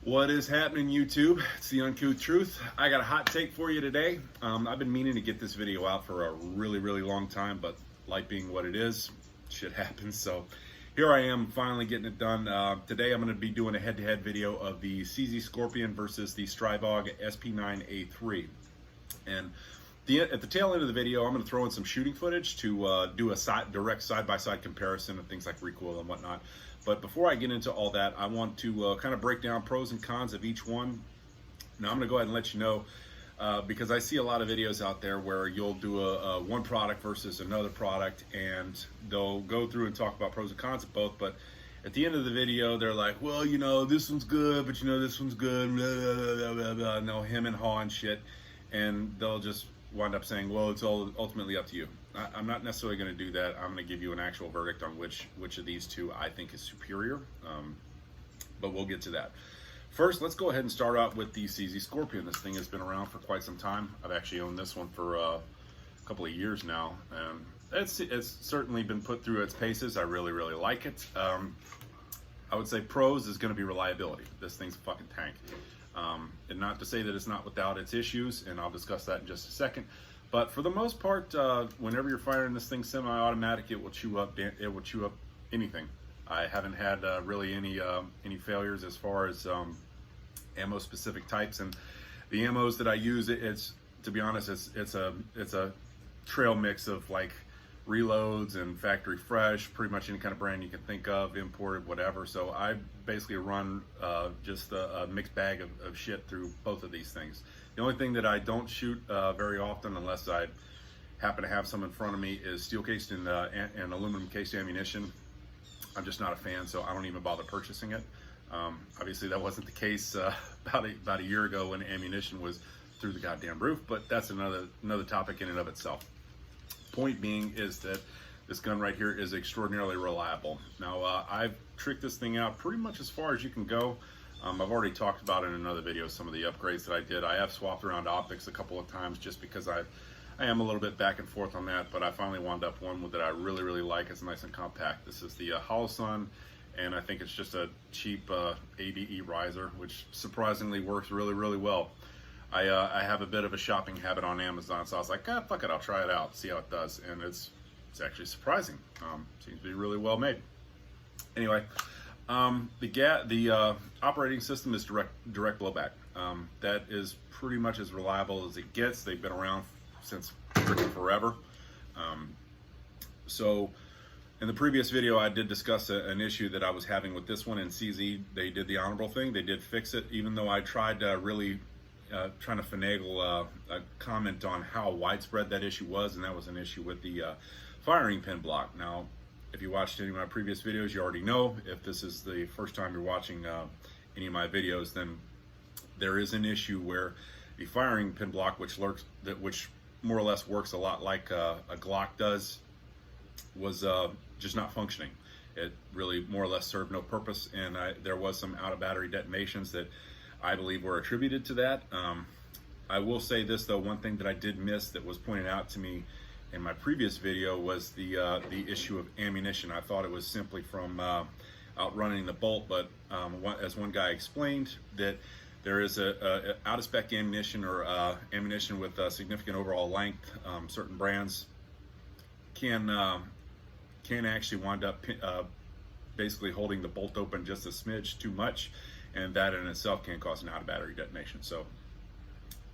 What is happening, YouTube? It's the uncouth truth. I got a hot take for you today. I've been meaning to get this video out for a really long time, but life being what it is, shit happens. So here I am finally getting it done. Today I'm going to be doing a head-to-head video of the CZ Scorpion versus the Stribog SP9A3. And at the tail end of the video, I'm going to throw in some shooting footage to do a direct side-by-side comparison of things like recoil and whatnot. But before I get into all that, I want to kind of break down pros and cons of each one. Now I'm going to go ahead and let you know, because I see a lot of videos out there where you'll do a one product versus another product, and they'll go through and talk about pros and cons of both. But at the end of the video, they're like, well, you know, this one's good, but you know, this one's good, blah, blah, blah, blah, and they'll hem and haw and shit, and they'll just wind up saying, well, it's all ultimately up to you. I'm not necessarily going to do that. I'm going to give you an actual verdict on which of these two I think is superior, but we'll get to that. First, let's go ahead and start out with the CZ Scorpion. This thing has been around for quite some time. I've actually owned this one for a couple of years now, and it's certainly been put through its paces. I really like it. I would say pros is going to be reliability. This thing's a fucking tank. And not to say that it's not without its issues, and I'll discuss that in just a second. But for the most part, whenever you're firing this thing semi-automatic, it will chew up anything. I haven't had really any failures as far as ammo specific types, and the ammos that I use, it's to be honest, it's a trail mix of like reloads and factory fresh, pretty much any kind of brand you can think of, imported, whatever. So I basically run just a mixed bag of shit through both of these things. The only thing that I don't shoot very often, unless I happen to have some in front of me, is steel cased and aluminum cased ammunition. I'm just not a fan, so I don't even bother purchasing it. Obviously that wasn't the case about a year ago when ammunition was through the goddamn roof, but that's another topic in and of itself. Point being is that this gun right here is extraordinarily reliable. Now I've tricked this thing out pretty much as far as you can go. I've already talked about in another video some of the upgrades that I did. I have swapped around optics a couple of times just because I am a little bit back and forth on that, but I finally wound up one that I really like. It's nice and compact. This is the Holosun, and I think it's just a cheap ADE riser, which surprisingly works really well. I have a bit of a shopping habit on Amazon, so I was like, ah, fuck it, I'll try it out, see how it does, and it's actually surprising. Seems to be really well made. Anyway, the operating system is direct blowback. That is pretty much as reliable as it gets. They've been around since freaking forever. So in the previous video, I did discuss an issue that I was having with this one, and CZ, they did the honorable thing. They did fix it, even though I tried to really trying to finagle a comment on how widespread that issue was, and that was an issue with the firing pin block. Now, if you watched any of my previous videos, you already know. If this is the first time you're watching any of my videos, then there is an issue where the firing pin block, which more or less works a lot like a Glock does, was just not functioning. It really more or less served no purpose, and there was some out of battery detonations that I believe were attributed to that. I will say this though, one thing that I did miss that was pointed out to me in my previous video was the issue of ammunition. I thought it was simply from outrunning the bolt, but as one guy explained, that there is a out of spec ammunition or ammunition with significant overall length. Certain brands can actually wind up basically holding the bolt open just a smidge too much, and that in itself can cause an out of battery detonation. So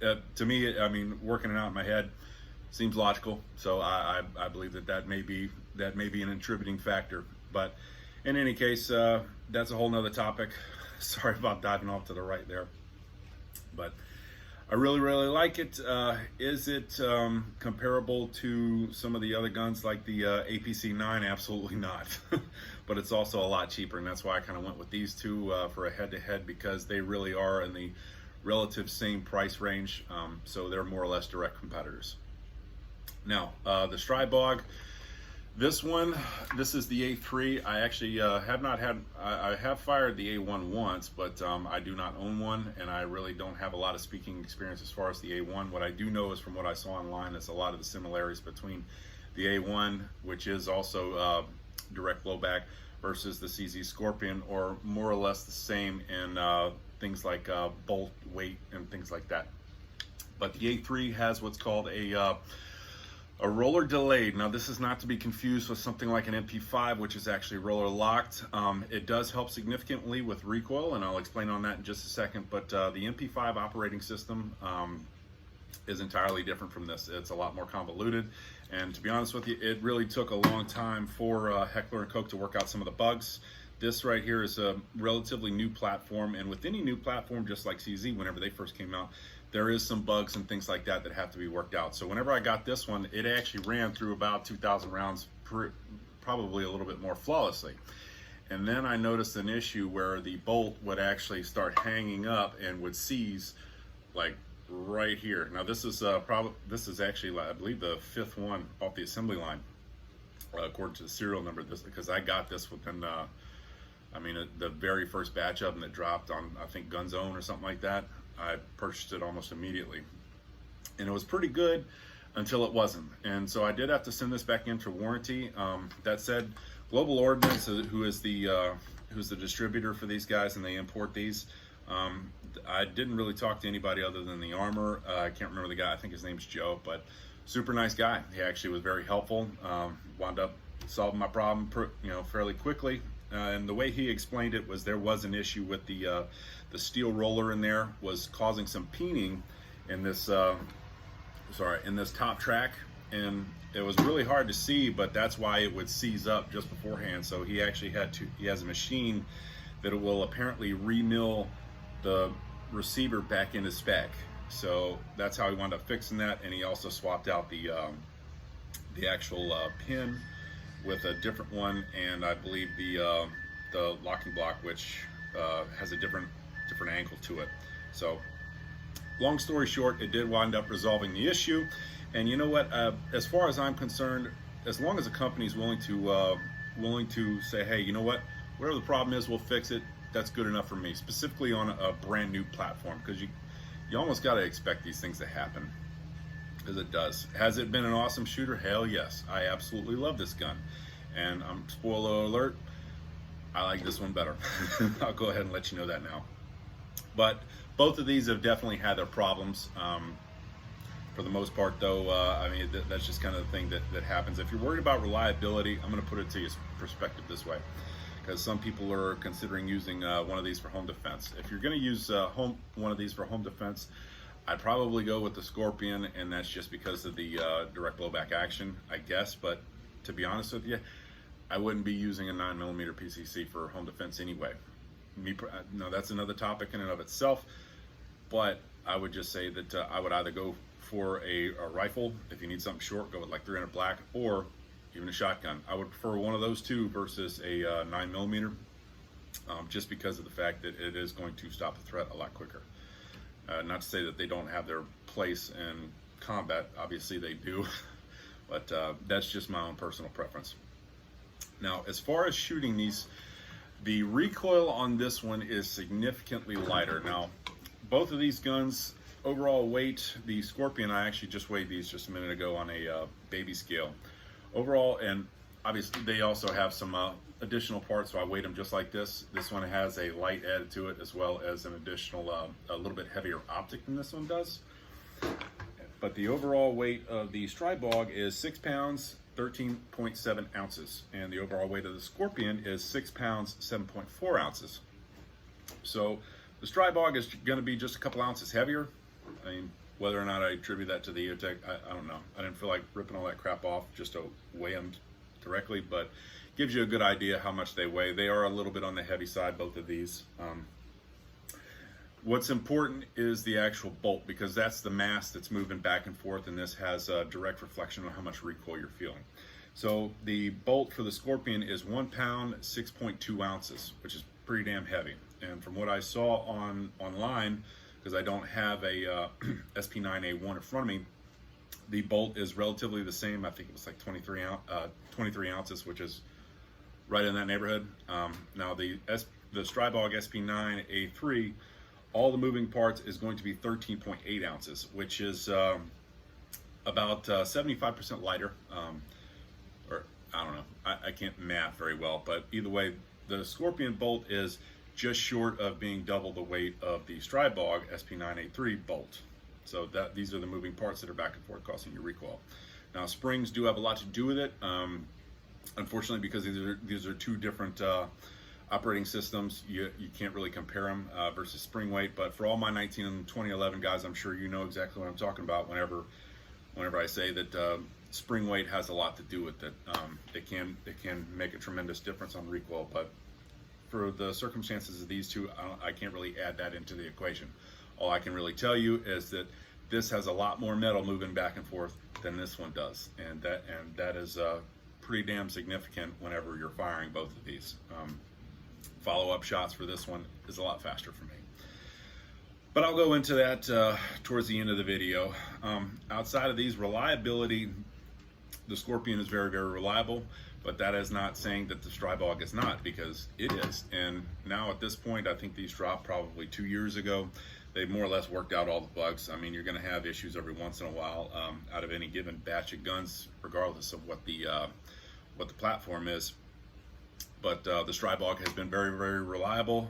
to me, I mean, working it out in my head seems logical. So I believe that may be an attributing factor. But in any case, that's a whole nother topic. Sorry about diving off to the right there. But I really like it. Is it comparable to some of the other guns like the APC9? Absolutely not. But it's also a lot cheaper, and that's why I kind of went with these two for a head-to-head, because they really are in the relative same price range. So they're more or less direct competitors. Now, the Stribog, this is the A3. I actually have not had, I have fired the A1 once, but I do not own one, and I really don't have a lot of speaking experience as far as the A1. What I do know is from what I saw online is a lot of the similarities between the A1, which is also direct blowback, versus the CZ Scorpion, or more or less the same in things like bolt weight and things like that. But the A3 has what's called a roller delayed. Now this is not to be confused with something like an MP5, which is actually roller locked. It does help significantly with recoil, and I'll explain on that in just a second. But the MP5 operating system is entirely different from this. It's a lot more convoluted, and to be honest with you, it really took a long time for Heckler & Koch to work out some of the bugs. This right here is a relatively new platform, and with any new platform, just like CZ, whenever they first came out, there is some bugs and things like that that have to be worked out. So whenever I got this one, it actually ran through about 2,000 rounds, probably a little bit more flawlessly. And then I noticed an issue where the bolt would actually start hanging up and would seize like right here. Now this is actually, I believe, the 5th one off the assembly line, according to the serial number. This, because I got this within the very first batch of them that dropped on, I think, Gunzone or something like that. I purchased it almost immediately, and it was pretty good until it wasn't. And so I did have to send this back in for warranty. That said, Global Ordnance, who's the distributor for these guys, and they import these. I didn't really talk to anybody other than the armor. I can't remember the guy. I think his name's Joe, but super nice guy. He actually was very helpful. Wound up solving my problem, fairly quickly. And the way he explained it was there was an issue with the steel roller in there was causing some peening in this in this top track, and it was really hard to see, but that's why it would seize up just beforehand. So he actually he has a machine that it will apparently remill the receiver back into spec. So that's how he wound up fixing that, and he also swapped out the actual pin with a different one, and I believe the locking block, which has a different angle to it. So long story short, it did wind up resolving the issue. And you know what, as far as I'm concerned, as long as a company is willing to say, hey, you know what, whatever the problem is, we'll fix it, that's good enough for me, specifically on a brand new platform, because you almost got to expect these things to happen, because it does. Has it been an awesome shooter? Hell yes. I absolutely love this gun. And spoiler alert, I like this one better. I'll go ahead and let you know that now. But both of these have definitely had their problems. For the most part, though, that's just kind of the thing that happens. If you're worried about reliability, I'm going to put it to your perspective this way, because some people are considering using one of these for home defense. If you're going to use one of these for home defense, I'd probably go with the Scorpion, and that's just because of the direct blowback action, I guess. But to be honest with you, I wouldn't be using a 9mm PCC for home defense anyway. No, that's another topic in and of itself. But I would just say that I would either go for a rifle. If you need something short, go with like 300 black, or even a shotgun. I would prefer one of those two versus a 9mm, just because of the fact that it is going to stop the threat a lot quicker. Not to say that they don't have their place in combat, obviously they do, but that's just my own personal preference. Now, as far as shooting these, the recoil on this one is significantly lighter. Now, both of these guns, overall weight, the Scorpion, I actually just weighed these just a minute ago on a baby scale. Overall, and obviously they also have some additional parts, so I weighed them just like this. This one has a light added to it, as well as an additional, a little bit heavier optic than this one does. But the overall weight of the Stribog is 6 pounds, 13.7 ounces. And the overall weight of the Scorpion is 6 pounds, 7.4 ounces. So the Stribog is going to be just a couple ounces heavier. I mean, whether or not I attribute that to the EOTech, I don't know. I didn't feel like ripping all that crap off just to weigh them directly, but gives you a good idea how much they weigh. They are a little bit on the heavy side, both of these. What's important is the actual bolt, because that's the mass that's moving back and forth, and this has a direct reflection on how much recoil you're feeling. So the bolt for the Scorpion is 1 pound, 6.2 ounces, which is pretty damn heavy. And from what I saw online, because I don't have a SP9A1 in front of me, the bolt is relatively the same. I think it was like 23 ounces, which is right in that neighborhood. Now the Stribog SP9A3, all the moving parts is going to be 13.8 ounces, which is about 75% lighter. Or I don't know, I can't math very well, but either way, the Scorpion bolt is just short of being double the weight of the Stribog SP9A3 bolt. So these are the moving parts that are back and forth causing your recoil. Now springs do have a lot to do with it. Unfortunately, because these are two different operating systems, you can't really compare them versus spring weight. But for all my 19 and 2011 guys, I'm sure you know exactly what I'm talking about whenever I say that spring weight has a lot to do with it. It can make a tremendous difference on recoil, but for the circumstances of these two, I can't really add that into the equation. All I can really tell you is that this has a lot more metal moving back and forth than this one does, and that is pretty damn significant whenever you're firing both of these. Follow-up shots for this one is a lot faster for me. But I'll go into that towards the end of the video. Outside of these, reliability, the Scorpion is very, very reliable, but that is not saying that the Stribog is not, because it is. And now at this point, I think these dropped probably 2 years ago. They've more or less worked out all the bugs. I mean, you're going to have issues every once in a while out of any given batch of guns, regardless of what the platform is. But the Stribog has been very, very reliable.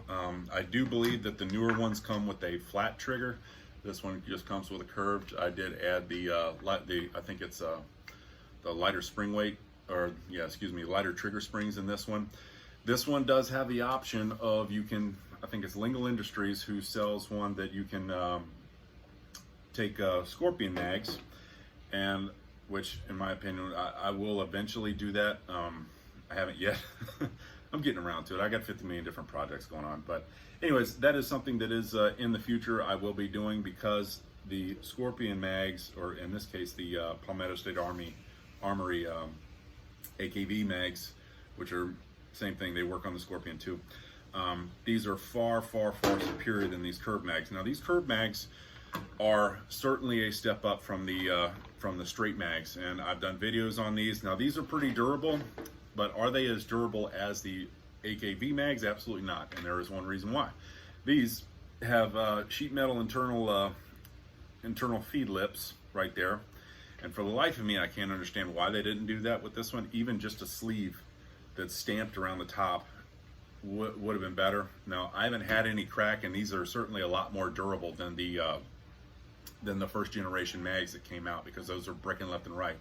I do believe that the newer ones come with a flat trigger. This one just comes with a curved. I did add I think it's the lighter spring weight, or yeah, excuse me, lighter trigger springs in this one. This one does have the option of, I think it's Lingle Industries who sells one that you can take Scorpion mags, and which in my opinion, I will eventually do that. I haven't yet. I'm getting around to it. I got 50 million different projects going on, but anyways, that is something that is in the future I will be doing, because the Scorpion mags, or in this case the Palmetto State Armory AKV mags, which are same thing, they work on the Scorpion too. These are far, far, far superior than these curved mags. Now these curved mags are certainly a step up from the straight mags, and I've done videos on these. Now these are pretty durable, but are they as durable as the AKV mags? Absolutely not, and there is one reason why. These have sheet metal internal feed lips right there, and for the life of me, I can't understand why they didn't do that with this one. Even just a sleeve that's stamped around the top would have been better. Now, I haven't had any crack, and these are certainly a lot more durable than the first generation mags that came out, because those are breaking left and right.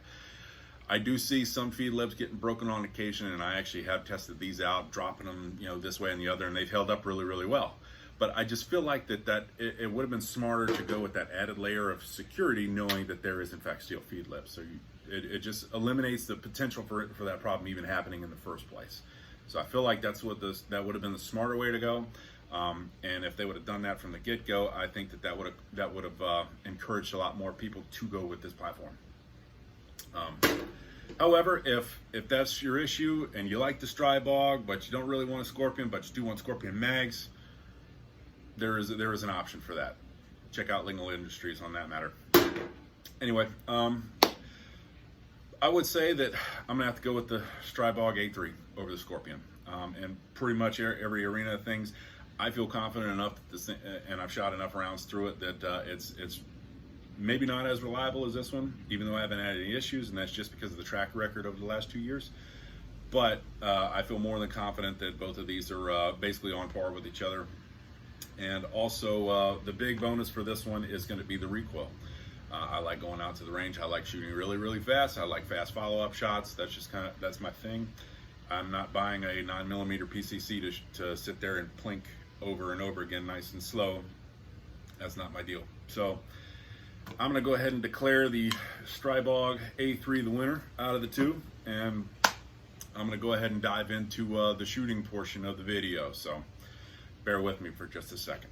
I do see some feed lips getting broken on occasion, and I actually have tested these out, dropping them, this way and the other, and they've held up really, really well. But I just feel like it would have been smarter to go with that added layer of security, knowing that there is in fact steel feed lips. So it just eliminates the potential for that problem even happening in the first place. So I feel like that would have been the smarter way to go. And if they would have done that from the get-go, I think that would have encouraged a lot more people to go with this platform. However, if that's your issue and you like the Stribog, but you don't really want a Scorpion, but you do want Scorpion mags, there is an option for that. Check out Lingle Industries on that matter. Anyway, I would say that I'm gonna have to go with the Stribog A3 over the Scorpion. And pretty much every arena of things, I feel confident enough that and I've shot enough rounds through it that it's maybe not as reliable as this one, even though I haven't had any issues, and that's just because of the track record over the last 2 years. But I feel more than confident that both of these are basically on par with each other. And also, the big bonus for this one is going to be the recoil. I like going out to the range. I like shooting really, really fast. I like fast follow-up shots. That's my thing. I'm not buying a 9mm PCC to sit there and plink over and over again, nice and slow. That's not my deal. So I'm going to go ahead and declare the Stribog A3 the winner out of the two, and I'm going to go ahead and dive into the shooting portion of the video. So bear with me for just a second.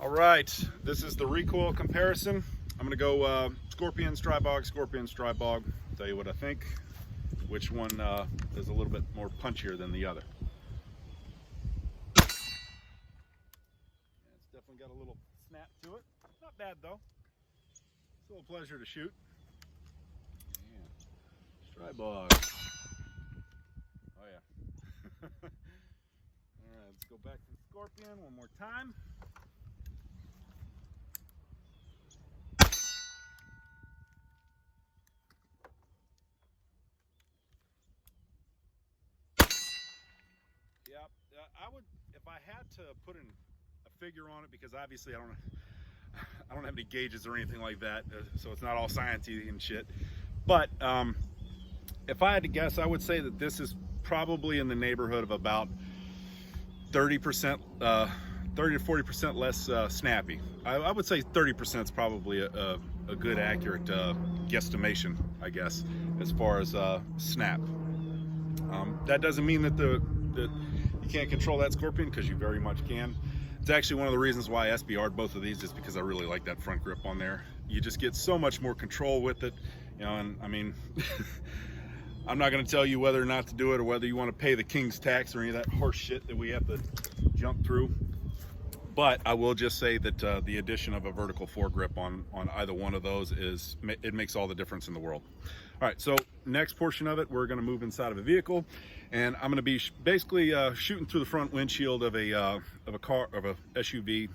All right, this is the recoil comparison. I'm gonna go Scorpion, Stribog, Scorpion, Stribog. Tell you what I think. Which one is a little bit more punchier than the other. Yeah, it's definitely got a little snap to it. Not bad though. It's a little pleasure to shoot. Yeah. Stribog. Oh yeah. All right, let's go back to the Scorpion one more time. I would, if I had to put a figure on it, because obviously I don't have any gauges or anything like that, so it's not all sciencey and shit. But if I had to guess, I would say that this is probably in the neighborhood of about 30%, 30 to 40% less snappy. I would say 30% is probably a good, accurate guesstimation, I guess, as far as snap. That doesn't mean that you can't control that Scorpion, because you very much can. It's actually one of the reasons why I SBR'd both of these, is because I really like that front grip on there. You just get so much more control with it, you know. And I mean, I'm not going to tell you whether or not to do it, or whether you want to pay the king's tax or any of that horse shit that we have to jump through. But I will just say that the addition of a vertical foregrip on either one of those it makes all the difference in the world. All right, so next portion of it, we're going to move inside of a vehicle, and I'm going to be basically shooting through the front windshield of a SUV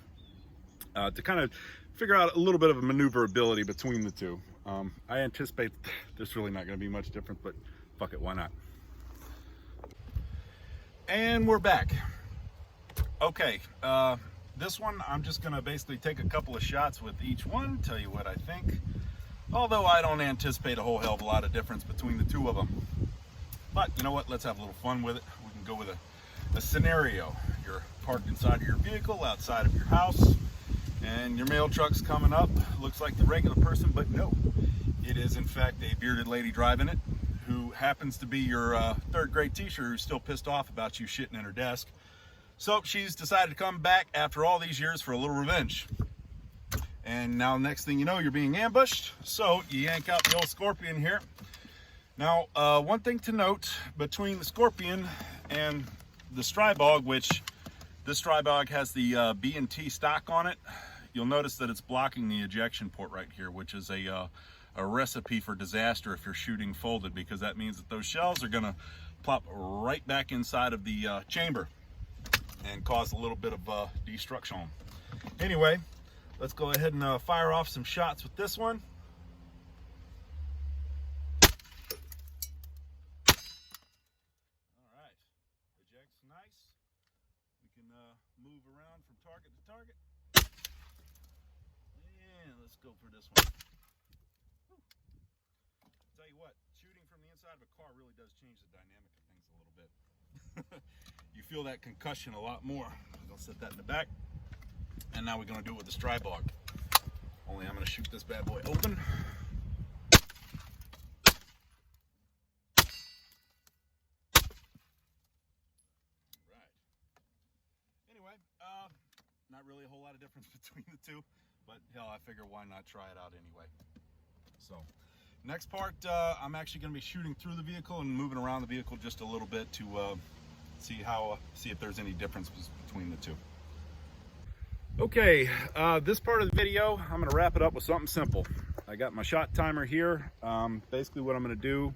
to kind of figure out a little bit of a maneuverability between the two. I anticipate there's really not going to be much difference, but fuck it, why not? And we're back. Okay. This one, I'm just going to basically take a couple of shots with each one, tell you what I think. Although I don't anticipate a whole hell of a lot of difference between the two of them. But you know what? Let's have a little fun with it. We can go with a scenario. You're parked inside of your vehicle, outside of your house, and your mail truck's coming up. Looks like the regular person, but no. It is, in fact, a bearded lady driving it, who happens to be your third grade teacher who's still pissed off about you shitting in her desk. So she's decided to come back after all these years for a little revenge. And now next thing you know, you're being ambushed. So you yank out the old Scorpion here. Now, one thing to note between the Scorpion and the Stribog, which this Stribog has the B&T stock on it, you'll notice that it's blocking the ejection port right here, which is a recipe for disaster if you're shooting folded, because that means that those shells are gonna plop right back inside of the chamber and cause a little bit of destruction. Anyway, let's go ahead and fire off some shots with this one. All right, eject's nice. We can move around from target to target. And let's go for this one. Whew. Tell you what, shooting from the inside of a car really does change the dynamic of things a little bit. You feel that concussion a lot more. I'll set that in the back. And now we're going to do it with the Stribog. Only I'm going to shoot this bad boy open. Alright. Anyway, not really a whole lot of difference between the two. But hell, I figure why not try it out anyway. So, next part, I'm actually going to be shooting through the vehicle and moving around the vehicle just a little bit to see if there's any differences between the two. Okay, this part of the video, I'm going to wrap it up with something simple. I got my shot timer here. Basically what I'm going to do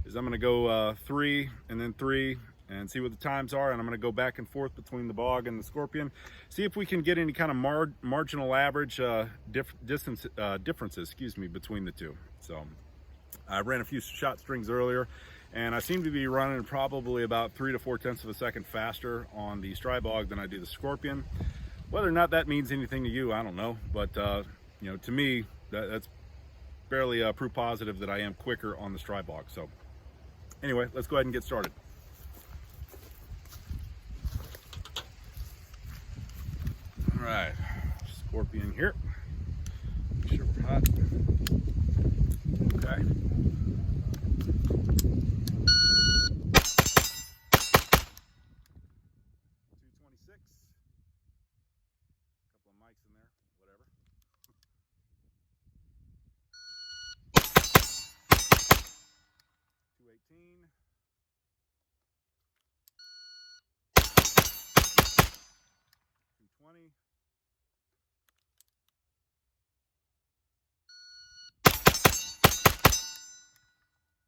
is I'm going to go 3 and then 3 and see what the times are, and I'm going to go back and forth between the Bog and the Scorpion, see if we can get any kind of marginal average differences, between the two. So I ran a few shot strings earlier, and I seem to be running probably about 3 to 4 tenths of a second faster on the Stribog than I do the Scorpion. Whether or not that means anything to you, I don't know, but you know, to me, that's barely proof positive that I am quicker on the Stribog. So anyway, let's go ahead and get started. All right, Scorpion here. Make sure we're hot. Okay. 226. Couple of mics in there, whatever. 218. 220.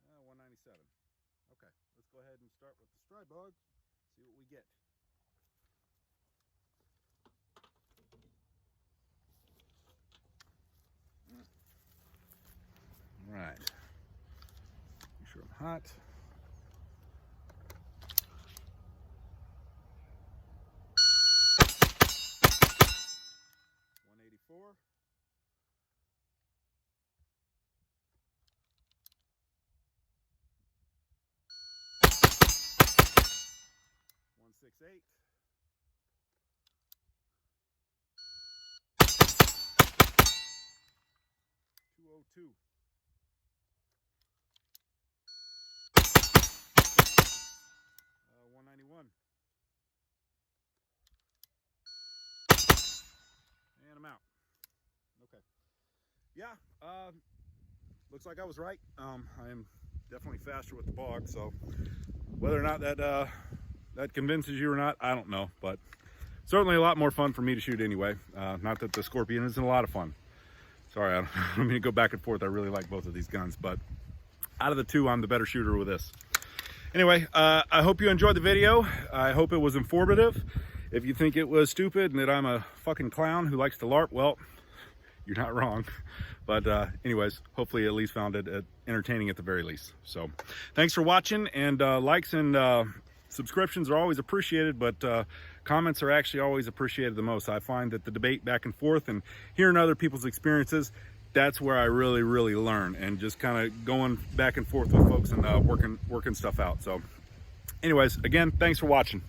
197. Okay, let's go ahead and start with the Stribog, see what we get. All right, make sure I'm hot. 6.8. .202. 191. And I'm out. Okay. Yeah, looks like I was right. I am definitely faster with the bog, so whether or not that convinces you or not, I don't know, but certainly a lot more fun for me to shoot anyway. Not that the Scorpion isn't a lot of fun. Sorry, I don't mean to go back and forth. I really like both of these guns, but out of the two, I'm the better shooter with this. Anyway, I hope you enjoyed the video. I hope it was informative. If you think it was stupid and that I'm a fucking clown who likes to LARP, well, you're not wrong. But anyways, hopefully at least found it entertaining at the very least. So thanks for watching, and likes and subscriptions are always appreciated, but comments are actually always appreciated the most. I find that the debate back and forth and hearing other people's experiences, that's where I really learn, and just kind of going back and forth with folks and working stuff out. So anyways, again, thanks for watching.